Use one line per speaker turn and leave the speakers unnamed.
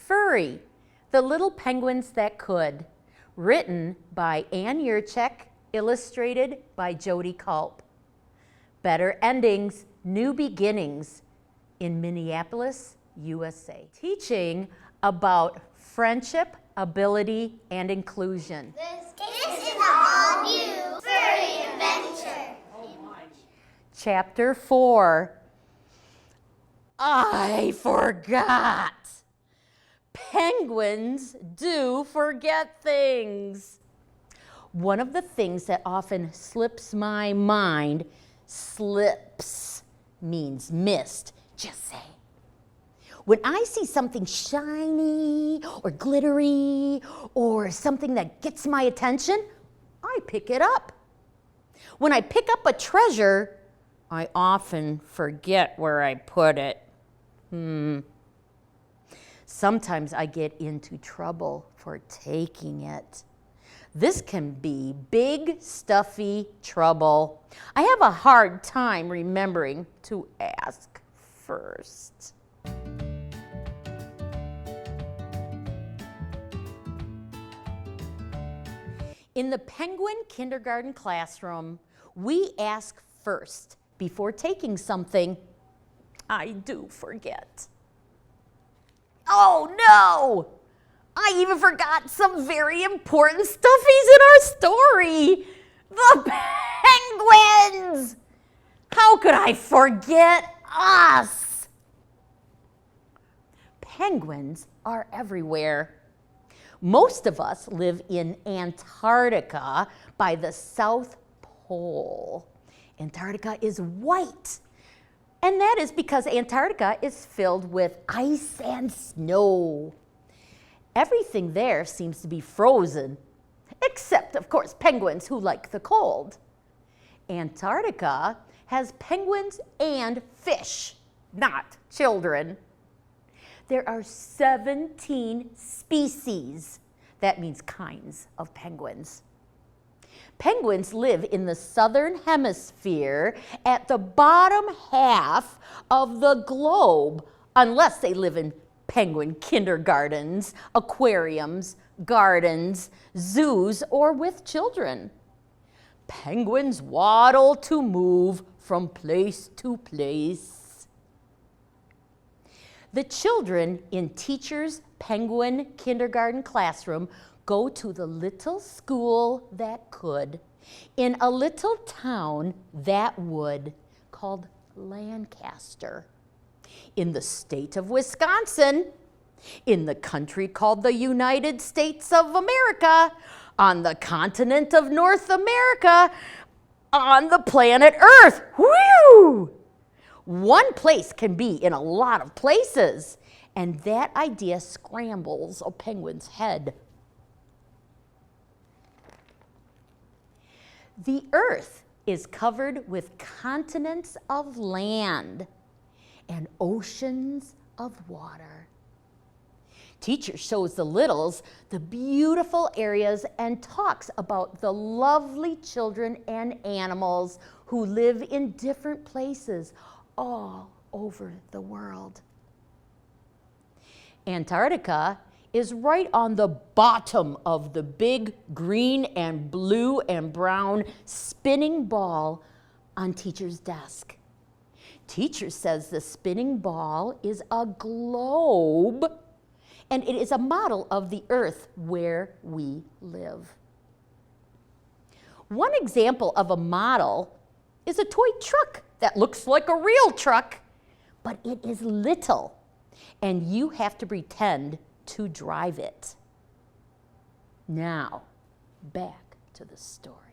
Furry, The Little Penguins That Could, written by Ann Yurchek, illustrated by Jody Culp. Better Endings, New Beginnings in Minneapolis, USA. Teaching about friendship, ability, and inclusion.
This is an all-new furry adventure.
Chapter 4. I forgot. Penguins do forget things. One of the things that often slips my mind, slips means missed, just say. When I see something shiny or glittery or something that gets my attention, I pick it up. When I pick up a treasure, I often forget where I put it. Sometimes I get into trouble for taking it. This can be big, stuffy trouble. I have a hard time remembering to ask first. In the Penguin kindergarten classroom, we ask first before taking something. I do forget. Oh no! I even forgot some very important stuffies in our story. The penguins! How could I forget us? Penguins are everywhere. Most of us live in Antarctica by the South Pole. Antarctica is white. And that is because Antarctica is filled with ice and snow. Everything there seems to be frozen, except, of course, penguins who like the cold. Antarctica has penguins and fish, not children. There are 17 species, that means kinds, of penguins. Penguins live in the southern hemisphere at the bottom half of the globe, unless they live in penguin kindergartens, aquariums, gardens, zoos, or with children. Penguins waddle to move from place to place. The children in Teacher's Penguin kindergarten classroom go to the little school that could, in a little town that would, called Lancaster, in the state of Wisconsin, in the country called the United States of America, on the continent of North America, on the planet Earth. Whew! One place can be in a lot of places, and that idea scrambles a penguin's head. The earth is covered with continents of land and oceans of water. Teacher shows the littles the beautiful areas and talks about the lovely children and animals who live in different places all over the world. Antarctica is right on the bottom of the big green and blue and brown spinning ball on Teacher's desk. Teacher says the spinning ball is a globe, and it is a model of the earth where we live. One example of a model is a toy truck that looks like a real truck, but it is little, and you have to pretend to drive it. Now, back to the story.